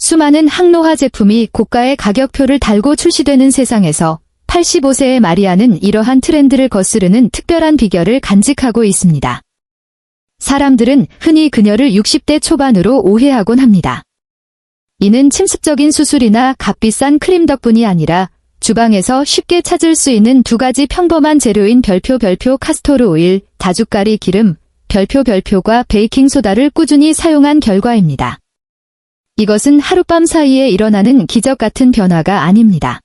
수많은 항노화 제품이 고가의 가격표를 달고 출시되는 세상에서 85세의 마리아는 이러한 트렌드를 거스르는 특별한 비결을 간직하고 있습니다. 사람들은 흔히 그녀를 60대 초반으로 오해하곤 합니다. 이는 침습적인 수술이나 값비싼 크림 덕분이 아니라 주방에서 쉽게 찾을 수 있는 두 가지 평범한 재료인 별표 카스토르 오일, 다주가리 기름, 별표과 베이킹소다를 꾸준히 사용한 결과입니다. 이것은 하룻밤 사이에 일어나는 기적 같은 변화가 아닙니다.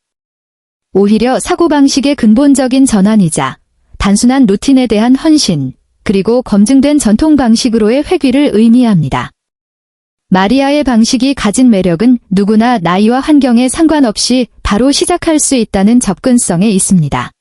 오히려 사고방식의 근본적인 전환이자 단순한 루틴에 대한 헌신, 그리고 검증된 전통 방식으로의 회귀를 의미합니다. 마리아의 방식이 가진 매력은 누구나 나이와 환경에 상관없이 바로 시작할 수 있다는 접근성에 있습니다.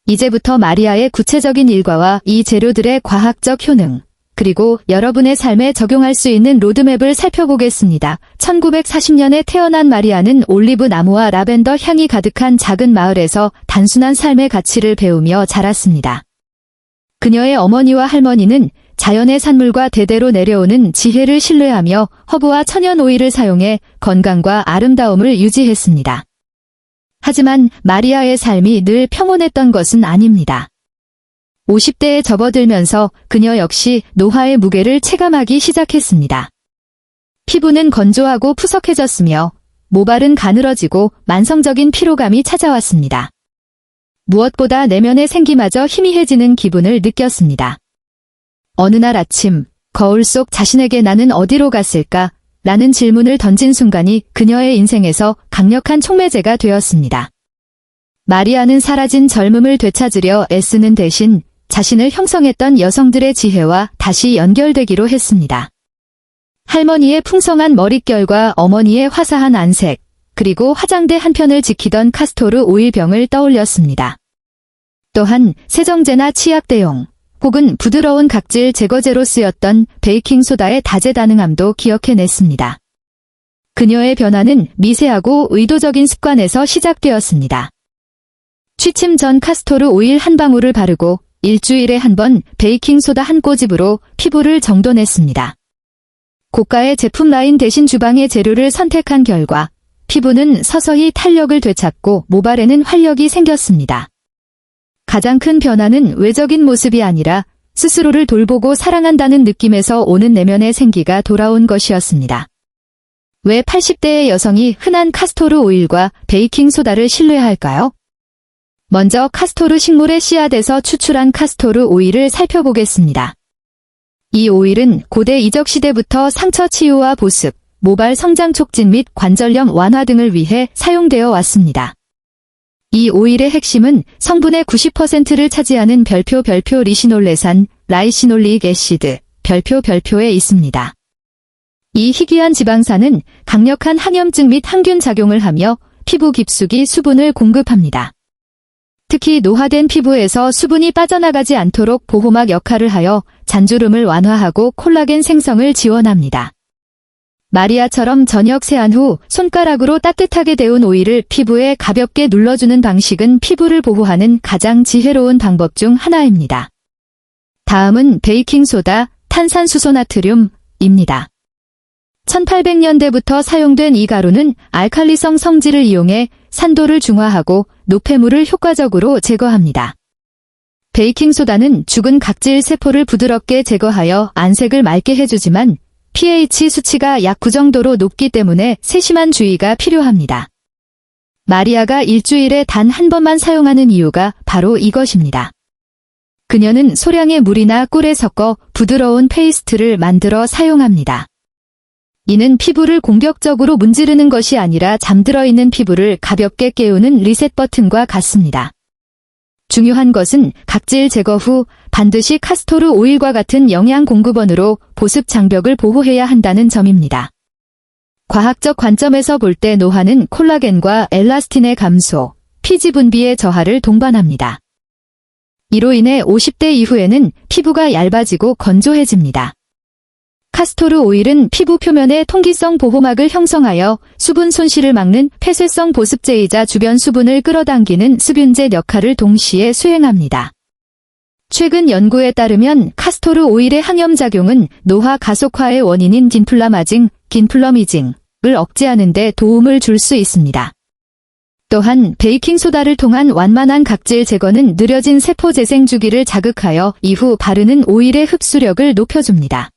이제부터 마리아의 구체적인 일과와 이 재료들의 과학적 효능, 그리고 여러분의 삶에 적용할 수 있는 로드맵을 살펴보겠습니다. 1940년에 태어난 마리아는 올리브 나무와 라벤더 향이 가득한 작은 마을에서 단순한 삶의 가치를 배우며 자랐습니다. 그녀의 어머니와 할머니는 자연의 산물과 대대로 내려오는 지혜를 신뢰하며 허브와 천연 오일을 사용해 건강과 아름다움을 유지했습니다. 하지만 마리아의 삶이 늘 평온했던 것은 아닙니다. 50대에 접어들면서 그녀 역시 노화의 무게를 체감하기 시작했습니다. 피부는 건조하고 푸석해졌으며 모발은 가늘어지고 만성적인 피로감이 찾아왔습니다. 무엇보다 내면의 생기마저 희미해지는 기분을 느꼈습니다. 어느 날 아침, 거울 속 자신에게 나는 어디로 갔을까? 라는 질문을 던진 순간이 그녀의 인생에서 강력한 촉매제가 되었습니다. 마리아는 사라진 젊음을 되찾으려 애쓰는 대신 자신을 형성했던 여성들의 지혜와 다시 연결되기로 했습니다. 할머니의 풍성한 머릿결과 어머니의 화사한 안색, 그리고 화장대 한편을 지키던 카스토르 오일병을 떠올렸습니다. 또한 세정제나 치약 대용, 혹은 부드러운 각질 제거제로 쓰였던 베이킹소다의 다재다능함도 기억해냈습니다. 그녀의 변화는 미세하고 의도적인 습관에서 시작되었습니다. 취침 전 카스토르 오일 한 방울을 바르고 일주일에 한 번 베이킹소다 한 꼬집으로 피부를 정돈했습니다. 고가의 제품 라인 대신 주방의 재료를 선택한 결과 피부는 서서히 탄력을 되찾고 모발에는 활력이 생겼습니다. 가장 큰 변화는 외적인 모습이 아니라 스스로를 돌보고 사랑한다는 느낌에서 오는 내면의 생기가 돌아온 것이었습니다. 왜 80대의 여성이 흔한 카스토르 오일과 베이킹소다를 신뢰할까요? 먼저 카스토르 식물의 씨앗에서 추출한 카스토르 오일을 살펴보겠습니다. 이 오일은 고대 이적 시대부터 상처 치유와 보습, 모발 성장 촉진 및 관절염 완화 등을 위해 사용되어 왔습니다. 이 오일의 핵심은 성분의 90%를 차지하는 별표 리시놀레산, 라이시놀릭 애시드, 별표에 있습니다. 이 희귀한 지방산은 강력한 항염증 및 항균 작용을 하며 피부 깊숙이 수분을 공급합니다. 특히 노화된 피부에서 수분이 빠져나가지 않도록 보호막 역할을 하여 잔주름을 완화하고 콜라겐 생성을 지원합니다. 마리아처럼 저녁 세안 후 손가락으로 따뜻하게 데운 오일을 피부에 가볍게 눌러주는 방식은 피부를 보호하는 가장 지혜로운 방법 중 하나입니다. 다음은 베이킹소다, 탄산수소 나트륨입니다. 1800년대부터 사용된 이 가루는 알칼리성 성질을 이용해 산도를 중화하고 노폐물을 효과적으로 제거합니다. 베이킹소다는 죽은 각질 세포를 부드럽게 제거하여 안색을 맑게 해주지만 pH 수치가 약 9 정도로 높기 때문에 세심한 주의가 필요합니다. 마리아가 일주일에 단 한 번만 사용하는 이유가 바로 이것입니다. 그녀는 소량의 물이나 꿀에 섞어 부드러운 페이스트를 만들어 사용합니다. 이는 피부를 공격적으로 문지르는 것이 아니라 잠들어 있는 피부를 가볍게 깨우는 리셋 버튼과 같습니다. 중요한 것은 각질 제거 후 반드시 카스토르 오일과 같은 영양 공급원으로 보습 장벽을 보호해야 한다는 점입니다. 과학적 관점에서 볼 때 노화는 콜라겐과 엘라스틴의 감소, 피지 분비의 저하를 동반합니다. 이로 인해 50대 이후에는 피부가 얇아지고 건조해집니다. 카스토르 오일은 피부 표면에 통기성 보호막을 형성하여 수분 손실을 막는 폐쇄성 보습제이자 주변 수분을 끌어당기는 수분제 역할을 동시에 수행합니다. 최근 연구에 따르면 카스토르 오일의 항염작용은 노화 가속화의 원인인 긴플러미징, 억제하는 데 도움을 줄 수 있습니다. 또한 베이킹소다를 통한 완만한 각질 제거는 느려진 세포 재생 주기를 자극하여 이후 바르는 오일의 흡수력을 높여줍니다.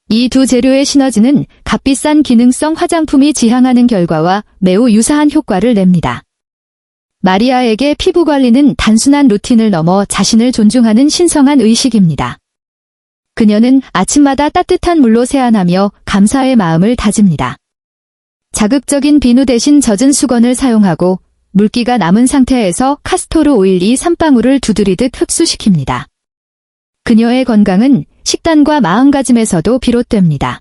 이 두 재료의 시너지는 값비싼 기능성 화장품이 지향하는 결과와 매우 유사한 효과를 냅니다. 마리아에게 피부 관리는 단순한 루틴을 넘어 자신을 존중하는 신성한 의식입니다. 그녀는 아침마다 따뜻한 물로 세안하며 감사의 마음을 다집니다. 자극적인 비누 대신 젖은 수건을 사용하고 물기가 남은 상태에서 카스토르 오일 2~3방울을 두드리듯 흡수시킵니다. 그녀의 건강은 식단과 마음가짐에서도 비롯됩니다.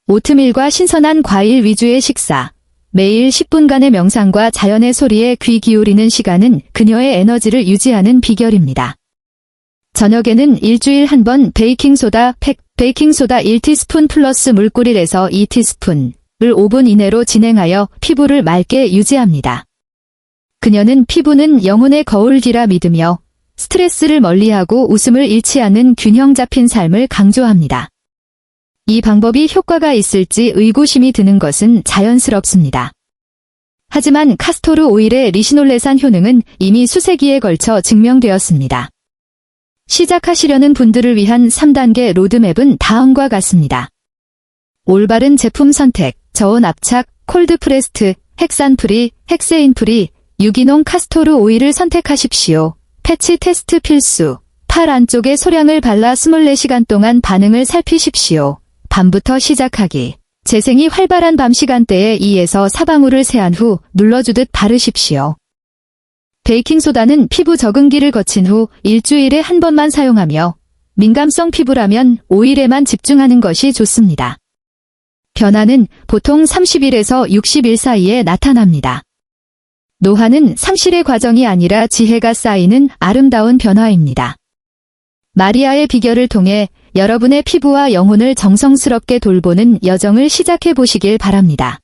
오트밀과 신선한 과일 위주의 식사, 매일 10분간의 명상과 자연의 소리에 귀 기울이는 시간은 그녀의 에너지를 유지하는 비결입니다. 저녁에는 일주일 한 번 베이킹소다 1티스푼 플러스 물꿀 1에서 2티스푼을 5분 이내로 진행하여 피부를 맑게 유지합니다. 그녀는 피부는 영혼의 거울이라 믿으며 스트레스를 멀리하고 웃음을 잃지 않는 균형 잡힌 삶을 강조합니다. 이 방법이 효과가 있을지 의구심이 드는 것은 자연스럽습니다. 하지만 카스토르 오일의 리시놀레산 효능은 이미 수세기에 걸쳐 증명되었습니다. 시작하시려는 분들을 위한 3단계 로드맵은 다음과 같습니다. 올바른 제품 선택, 저온 압착, 콜드 프레스트, 핵산 프리, 핵세인 프리, 유기농 카스토르 오일을 선택하십시오. 패치 테스트 필수. 팔 안쪽에 소량을 발라 24시간 동안 반응을 살피십시오. 밤부터 시작하기. 재생이 활발한 밤 시간대에 2에서 4방울을 세안 후 눌러주듯 바르십시오. 베이킹소다는 피부 적응기를 거친 후 일주일에 한 번만 사용하며 민감성 피부라면 오일에만 집중하는 것이 좋습니다. 변화는 보통 30일에서 60일 사이에 나타납니다. 노화는 상실의 과정이 아니라 지혜가 쌓이는 아름다운 변화입니다. 마리아의 비결을 통해 여러분의 피부와 영혼을 정성스럽게 돌보는 여정을 시작해 보시길 바랍니다.